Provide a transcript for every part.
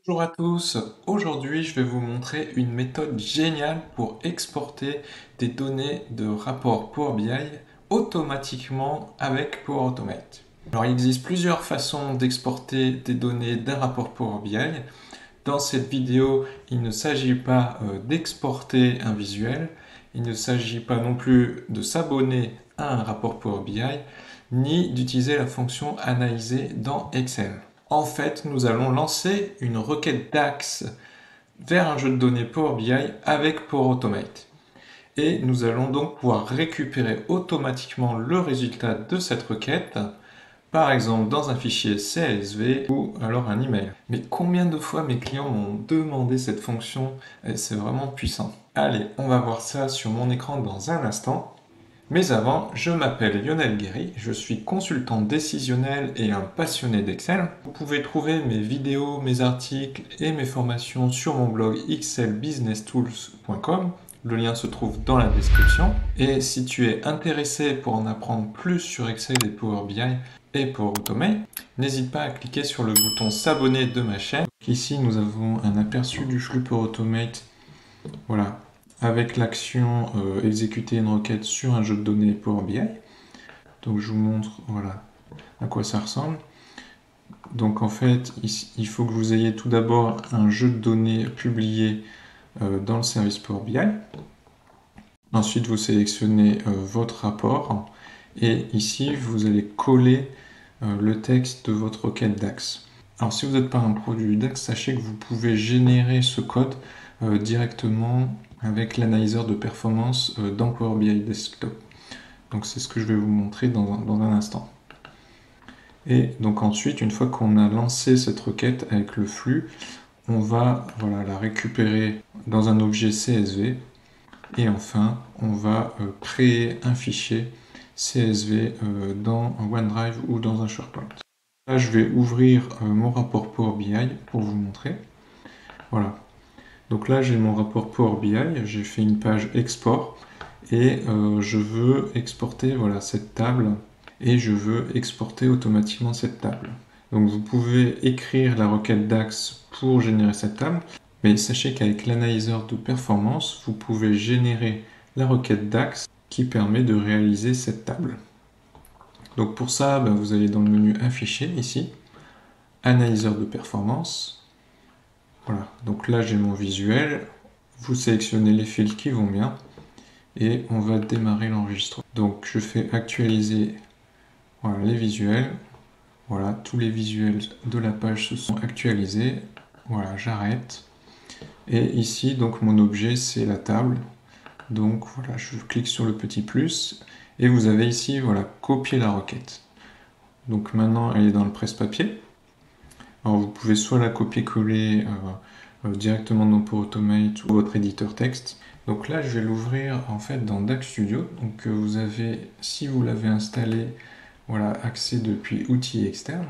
Bonjour à tous, aujourd'hui je vais vous montrer une méthode géniale pour exporter des données de rapports Power BI automatiquement avec Power Automate. Alors il existe plusieurs façons d'exporter des données d'un rapport Power BI. Dans cette vidéo, il ne s'agit pas d'exporter un visuel, il ne s'agit pas non plus de s'abonner à un rapport Power BI, ni d'utiliser la fonction analyser dans Excel. En fait, nous allons lancer une requête DAX vers un jeu de données Power BI avec Power Automate. Et nous allons donc pouvoir récupérer automatiquement le résultat de cette requête, par exemple dans un fichier CSV ou alors un email. Mais combien de fois mes clients m'ont demandé cette fonction? C'est vraiment puissant. Allez, on va voir ça sur mon écran dans un instant. Mais avant, je m'appelle Lionel Guéry, je suis consultant décisionnel et un passionné d'Excel. Vous pouvez trouver mes vidéos, mes articles et mes formations sur mon blog excelbusinesstools.com. Le lien se trouve dans la description. Et si tu es intéressé pour en apprendre plus sur Excel et Power BI et Power Automate, n'hésite pas à cliquer sur le bouton s'abonner de ma chaîne. Ici, nous avons un aperçu du flux Power Automate. Voilà, avec l'action exécuter une requête sur un jeu de données Power BI. Donc je vous montre voilà, à quoi ça ressemble. Donc en fait, il faut que vous ayez tout d'abord un jeu de données publié dans le service Power BI. Ensuite, vous sélectionnez votre rapport et ici, vous allez coller le texte de votre requête DAX. Alors si vous n'êtes pas un produit DAX, sachez que vous pouvez générer ce code directement avec l'analyseur de performance dans Power BI Desktop. Donc c'est ce que je vais vous montrer dans un instant. Et donc ensuite, une fois qu'on a lancé cette requête avec le flux, on va la récupérer dans un objet CSV. Et enfin, on va créer un fichier CSV dans un OneDrive ou dans un SharePoint. Là, je vais ouvrir mon rapport Power BI pour vous montrer. Voilà. Donc là, j'ai mon rapport Power BI, j'ai fait une page export et je veux exporter voilà, cette table et je veux exporter automatiquement cette table. Donc vous pouvez écrire la requête DAX pour générer cette table, mais sachez qu'avec l'analyseur de performance, vous pouvez générer la requête DAX qui permet de réaliser cette table. Donc pour ça, vous allez dans le menu Afficher ici, Analyseur de performance. Voilà, donc là j'ai mon visuel, vous sélectionnez les fils qui vont bien et on va démarrer l'enregistrement. Donc je fais actualiser voilà, les visuels. Voilà, tous les visuels de la page se sont actualisés. Voilà, j'arrête. Et ici, donc mon objet, c'est la table. Donc voilà, je clique sur le petit plus. Et vous avez ici, voilà, copier la requête. Donc maintenant, elle est dans le presse-papier. Alors vous pouvez soit la copier-coller directement dans Power Automate ou votre éditeur texte. Donc là, je vais l'ouvrir en fait dans DAX Studio. Donc vous avez, si vous l'avez installé, voilà, accès depuis outils externes.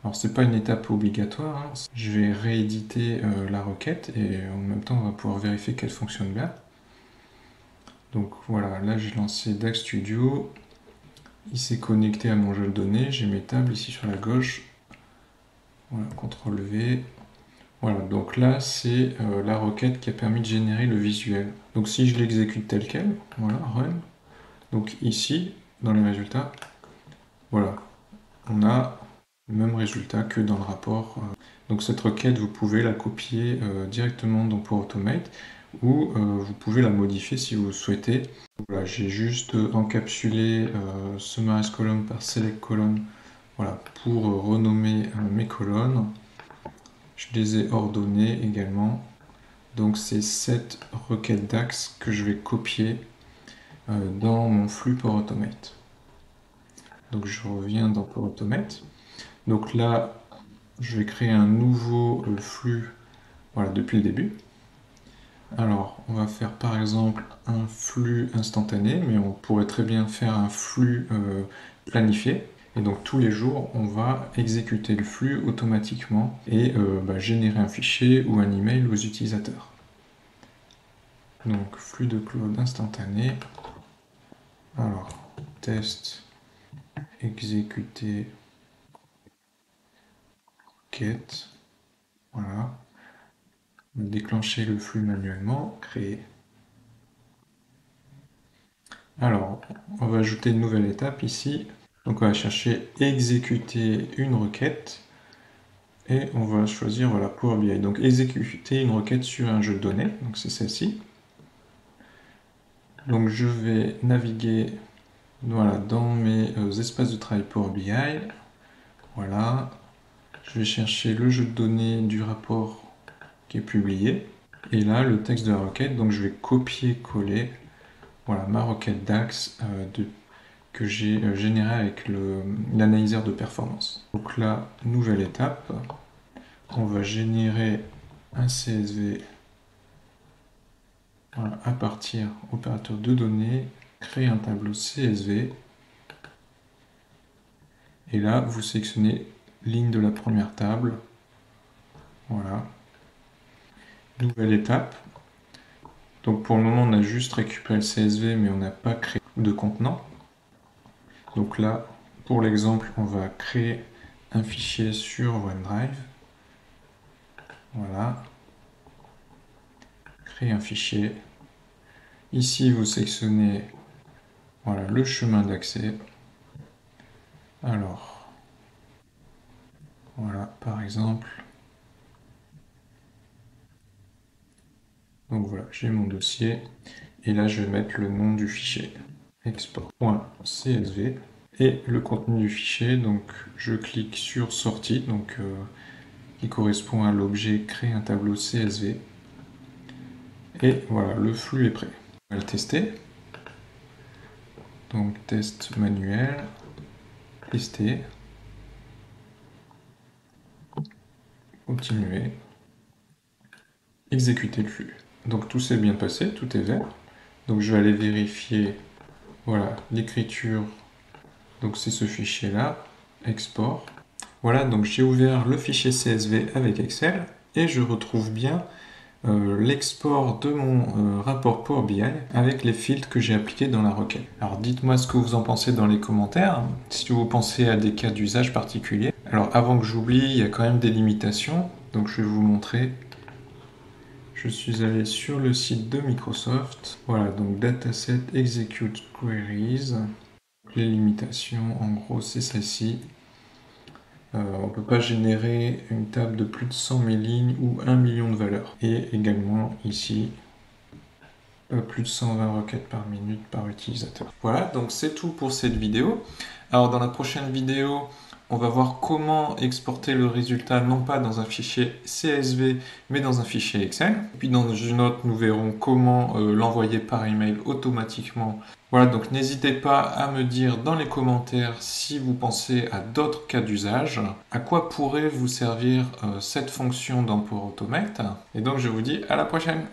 Alors c'est pas une étape obligatoire, hein. Je vais rééditer la requête et en même temps on va pouvoir vérifier qu'elle fonctionne bien. Donc voilà, là j'ai lancé DAX Studio, il s'est connecté à mon jeu de données, j'ai mes tables ici sur la gauche. Voilà, CTRL V. Voilà, donc là c'est la requête qui a permis de générer le visuel. Donc si je l'exécute tel quel, voilà, run. Donc ici, dans les résultats, voilà, on a le même résultat que dans le rapport. Donc cette requête, vous pouvez la copier directement dans Power Automate ou vous pouvez la modifier si vous le souhaitez. Voilà, j'ai juste encapsulé Summarize Column par Select Column voilà, pour renommer mes colonnes. Je les ai ordonnées également. Donc c'est cette requête DAX que je vais copier dans mon flux Power Automate. Donc je reviens dans Power Automate. Donc là, je vais créer un nouveau flux voilà, depuis le début. Alors, on va faire par exemple un flux instantané, mais on pourrait très bien faire un flux planifié. Et donc tous les jours, on va exécuter le flux automatiquement et générer un fichier ou un email aux utilisateurs. Donc flux de cloud instantané. Alors, test, exécuter, requête. Voilà, déclencher le flux manuellement, créer. Alors, on va ajouter une nouvelle étape ici. Donc on va chercher exécuter une requête. Et on va choisir voilà, Power BI. Donc exécuter une requête sur un jeu de données. Donc c'est celle-ci. Donc je vais naviguer voilà, dans mes espaces de travail Power BI. Voilà. Je vais chercher le jeu de données du rapport qui est publié. Et là, le texte de la requête. Donc je vais copier-coller voilà, ma requête DAX que j'ai générée avec l'analyseur de performance. Donc là, nouvelle étape. On va générer un CSV voilà, à partir opérateur de données, créer un tableau CSV. Et là, vous sélectionnez ligne de la première table. Voilà. Nouvelle étape. Donc pour le moment, on a juste récupéré le CSV, mais on n'a pas créé de contenant. Donc là, pour l'exemple, on va créer un fichier sur OneDrive. Voilà. Créer un fichier. Ici, vous sélectionnez voilà, le chemin d'accès. Alors, voilà, par exemple. Donc voilà, j'ai mon dossier. Et là, je vais mettre le nom du fichier. Export.csv. Et le contenu du fichier, donc je clique sur sortie, donc qui correspond à l'objet créer un tableau CSV. Et voilà, le flux est prêt. On va le tester. Donc test manuel, tester, continuer, exécuter le flux. Donc tout s'est bien passé, tout est vert. Donc je vais aller vérifier, voilà, l'écriture. Donc c'est ce fichier là, export. Voilà, donc j'ai ouvert le fichier CSV avec Excel et je retrouve bien l'export de mon rapport Power BI avec les filtres que j'ai appliqués dans la requête. Alors dites-moi ce que vous en pensez dans les commentaires, si vous pensez à des cas d'usage particuliers. Alors avant que j'oublie, il y a quand même des limitations, donc je vais vous montrer. Je suis allé sur le site de Microsoft, voilà, donc Dataset Execute Queries. Les limitations, en gros, c'est celle-ci. On ne peut pas générer une table de plus de 100 000 lignes ou 1 million de valeurs. Et également ici, plus de 120 requêtes par minute par utilisateur. Voilà, donc c'est tout pour cette vidéo. Alors dans la prochaine vidéo, on va voir comment exporter le résultat non pas dans un fichier CSV, mais dans un fichier Excel. Puis dans une autre, nous verrons comment l'envoyer par email automatiquement. Voilà, donc n'hésitez pas à me dire dans les commentaires si vous pensez à d'autres cas d'usage, à quoi pourrait vous servir cette fonction dans Power Automate. Et donc je vous dis à la prochaine.